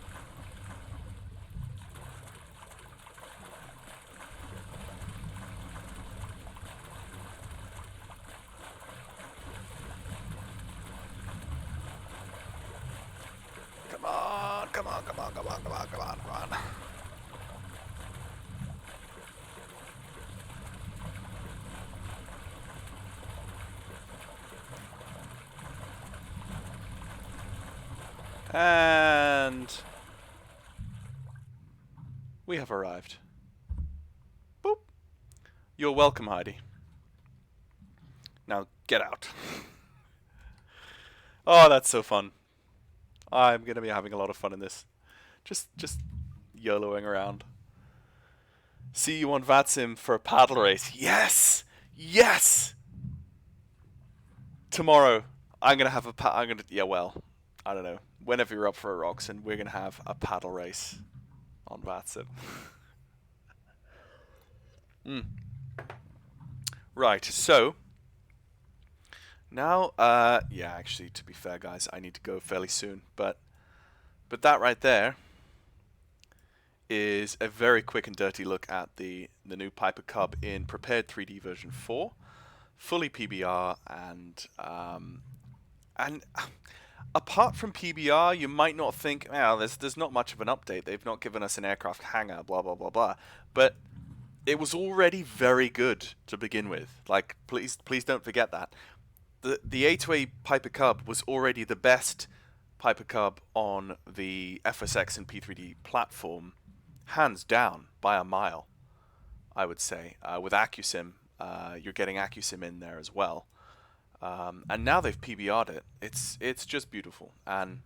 A: Come on, come on, come on, come on, come on, come on, come on. And we have arrived. Boop. You're welcome, Heidi. Now get out. Oh, that's so fun. I'm going to be having a lot of fun in this. Just YOLOing around. See you on VATSIM for a paddle race. Yes! Yes! Tomorrow, I'm going to have yeah, well, I don't know. Whenever you're up for a Roxen, we're going to have a paddle race on VATSIM. Right, so now, yeah, actually, to be fair, guys, I need to go fairly soon, but that right there is a very quick and dirty look at the new Piper Cub in prepared 3D version 4, fully PBR, and apart from PBR, you might not think, well, there's not much of an update. They've not given us an aircraft hangar, blah blah blah blah, but it was already very good to begin with. Like, please don't forget that. The A2A Piper Cub was already the best Piper Cub on the FSX and P3D platform, hands down, by a mile, I would say. With AccuSim, you're getting AccuSim in there as well. And now they've PBR'd it. It's just beautiful. And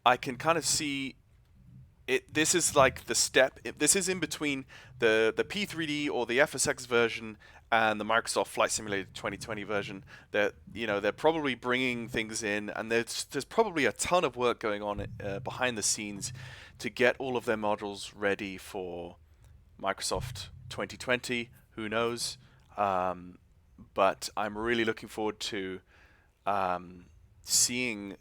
A: I can kind of see it. This is like the step. This is in between the P3D or the FSX version and the Microsoft Flight Simulator 2020 version. That, you know, they're probably bringing things in, and there's probably a ton of work going on behind the scenes to get all of their modules ready for Microsoft 2020. Who knows? But I'm really looking forward to seeing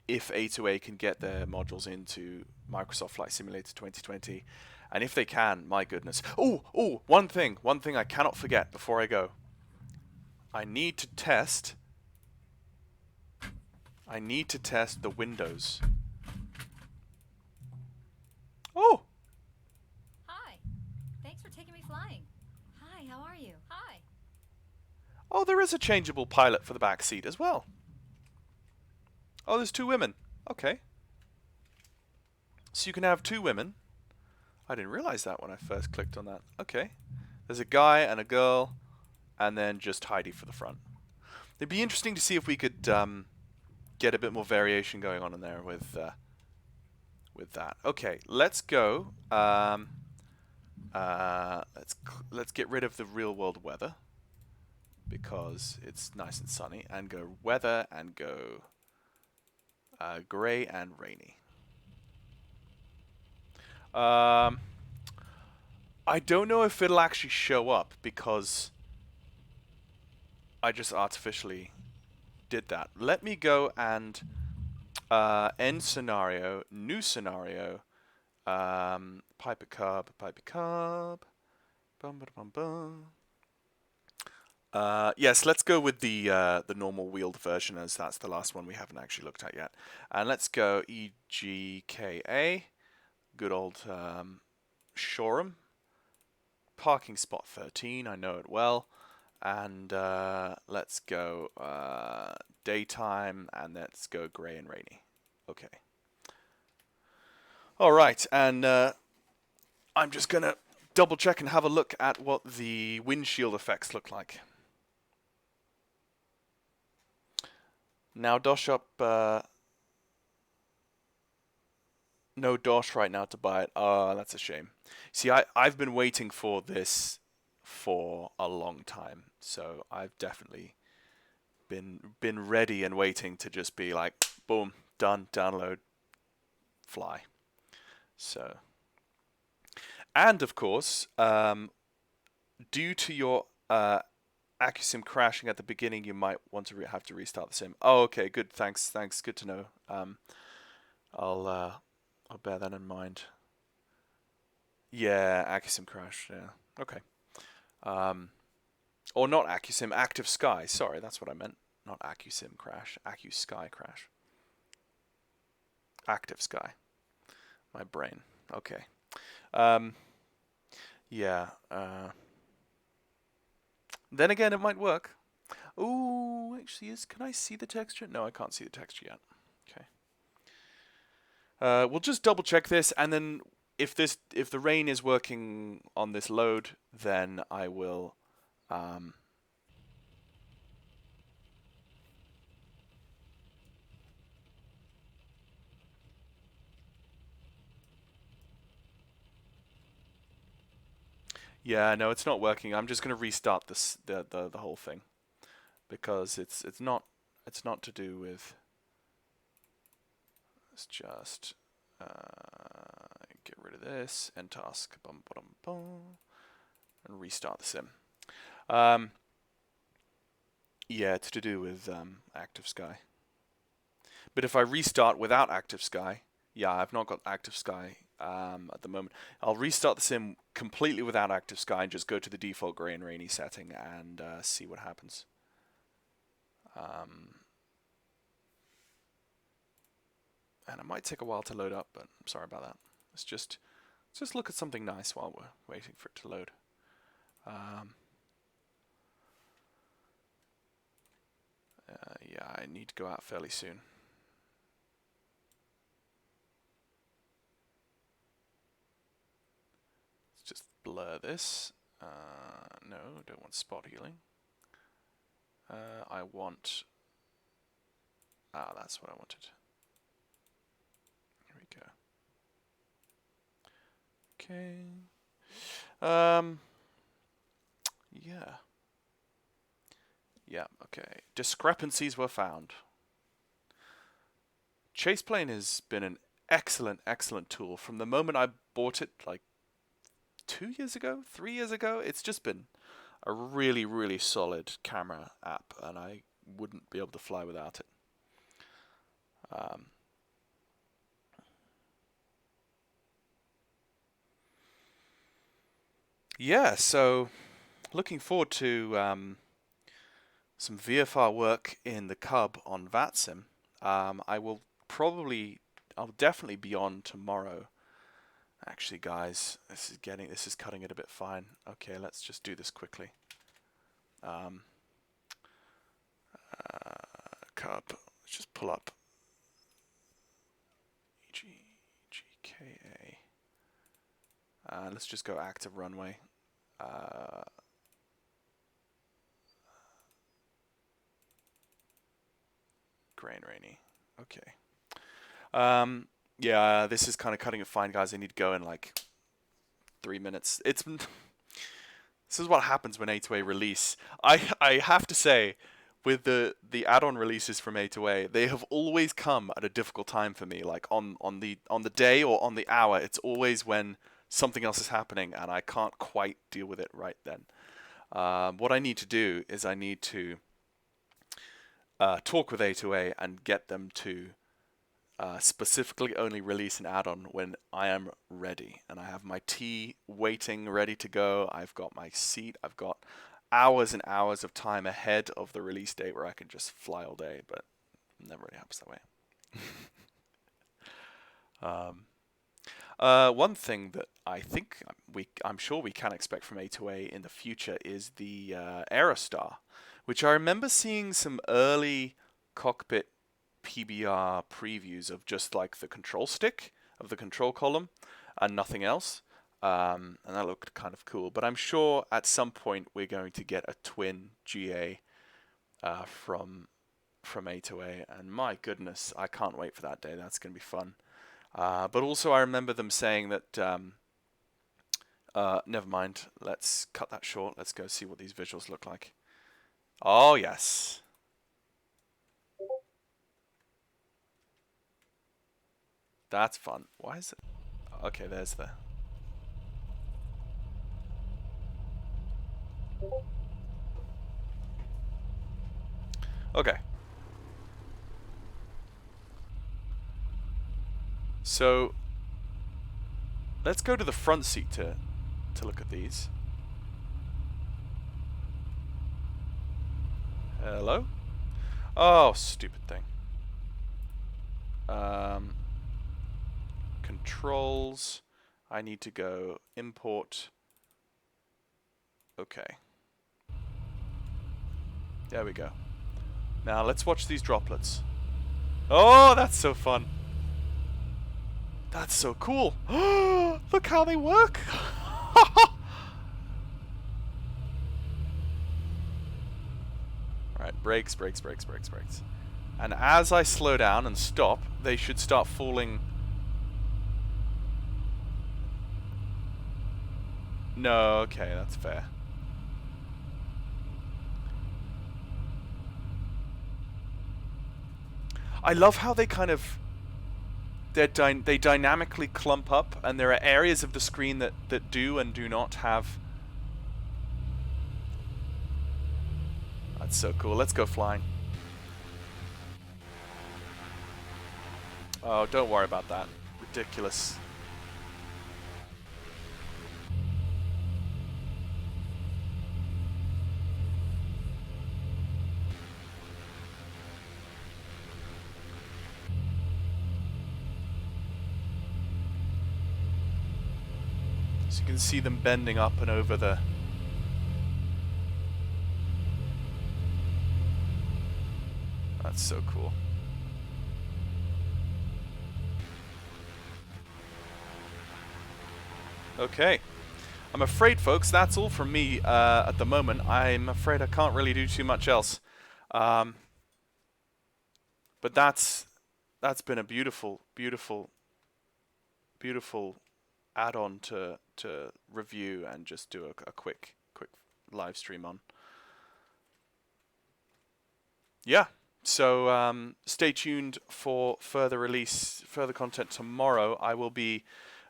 A: if A2A can get their modules into Microsoft Flight Simulator 2020. And if they can, my goodness. Oh, one thing I cannot forget before I go. I need to test the windows. Oh!
B: Hi. Thanks for taking me flying. Hi, how are you? Hi.
A: Oh, there is a changeable pilot for the back seat as well. Oh, there's two women. Okay. So you can have two women. I didn't realize that when I first clicked on that. Okay. There's a guy and a girl, and then just Heidi for the front. It'd be interesting to see if we could get a bit more variation going on in there with that. Okay, let's go. Let's get rid of the real world weather because it's nice and sunny, and go weather and go Gray and rainy. I don't know if it'll actually show up because I just artificially did that. Let me go and end scenario, new scenario, Piper Cub, bum, bum, bum. Yes, let's go with the normal wheeled version, as that's the last one we haven't actually looked at yet. And let's go EGKA, good old Shoreham, parking spot 13. I know it well. And let's go daytime, and let's go gray and rainy. Okay. All right, and I'm just gonna double check and have a look at what the windshield effects look like. Now, Dosh up. No Dosh right now to buy it. Oh, that's a shame. See, I've been waiting for this for a long time, so I've definitely been ready and waiting to just be like, boom, done, download, fly. So, and of course, due to your AcuSim crashing at the beginning, you might want to have to restart the sim. Oh, okay, good. Thanks. Good to know. I'll bear that in mind. Yeah, AcuSim crash. Yeah. Okay. Or not AcuSim, Active Sky. Sorry, that's what I meant. Not AcuSim crash. AcuSky crash. Active Sky. My brain. Okay. Yeah. Then again, it might work. Ooh, actually, can I see the texture? No, I can't see the texture yet. Okay. We'll just double check this, and then if the rain is working on this load, then I will. Yeah, no, it's not working. I'm just going to restart the whole thing because it's not to do with. Let's just get rid of this, end task, bum, bum, bum, and restart the sim. Yeah, it's to do with Active Sky. But if I restart without Active Sky, yeah, I've not got Active Sky at the moment. I'll restart the sim completely without Active Sky and just go to the default gray and rainy setting and see what happens. And it might take a while to load up, but I'm sorry about that. Let's just look at something nice while we're waiting for it to load. Yeah, I need to go out fairly soon. Let's just blur this. No, don't want spot healing. I want. That's what I wanted. Here we go. Okay. Yeah. Yeah, okay. Discrepancies were found. Chaseplane has been an excellent tool. From the moment I bought it, like 2 years ago, 3 years ago, it's just been a really solid camera app, and I wouldn't be able to fly without it. Yeah, so looking forward to some VFR work in the Cub on VATSIM. I'll definitely be on tomorrow. Actually, guys, this is cutting it a bit fine. Okay, let's just do this quickly. Cub, let's just pull up EGKA. Let's just go active runway. Gray and rainy. Okay. Yeah, this is kind of cutting it fine, guys. I need to go in like 3 minutes. This is what happens when A2A release. I have to say, with the add-on releases from A2A, they have always come at a difficult time for me. Like on the day or on the hour, it's always when something else is happening and I can't quite deal with it right then. What I need to do is I need to talk with A2A and get them to specifically only release an add-on when I am ready. And I have my tea waiting, ready to go. I've got my seat. I've got hours and hours of time ahead of the release date where I can just fly all day, but it never really happens that way. One thing that I think I'm sure we can expect from A2A in the future is the Aerostar, which I remember seeing some early cockpit PBR previews of just like the control stick of the control column and nothing else. And that looked kind of cool. But I'm sure at some point we're going to get a twin GA from A2A. And my goodness, I can't wait for that day. That's going to be fun. But also I remember them saying that... never mind. Let's cut that short. Let's go see what these visuals look like. Oh, yes. That's fun. Why is it? Okay, there's the... Okay. So, let's go to the front seat to look at these. Hello? Oh, stupid thing. Controls. I need to go import. Okay. There we go. Now let's watch these droplets. Oh, that's so fun. That's so cool. Look how they work. Alright, brakes, brakes, brakes, brakes, brakes. And as I slow down and stop, they should start falling. No, okay, that's fair. I love how they kind of... they dynamically clump up, and there are areas of the screen that do and do not have... That's so cool. Let's go flying. Oh, don't worry about that. Ridiculous. So you can see them bending up and over the... That's so cool. Okay. I'm afraid, folks, that's all from me at the moment. I'm afraid I can't really do too much else. But that's been a beautiful, beautiful, beautiful add-on to review and just do a quick live stream on. Yeah. So stay tuned for further content tomorrow. I will be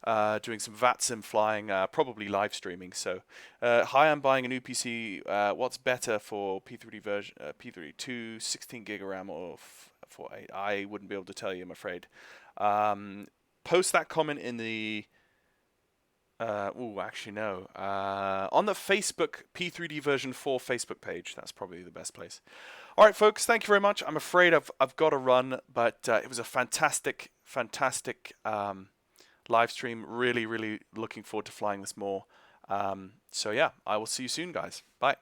A: doing some VATSIM flying, probably live streaming. So, hi, I'm buying a new PC. What's better for P3D version, P3 16 gig of RAM or 48? I wouldn't be able to tell you, I'm afraid. Post that comment in the... actually no. On the Facebook P3D version 4 Facebook page. That's probably the best place. All right, folks. Thank you very much. I'm afraid I've got to run, but it was a fantastic live stream. Really, really looking forward to flying this more. So yeah, I will see you soon, guys. Bye.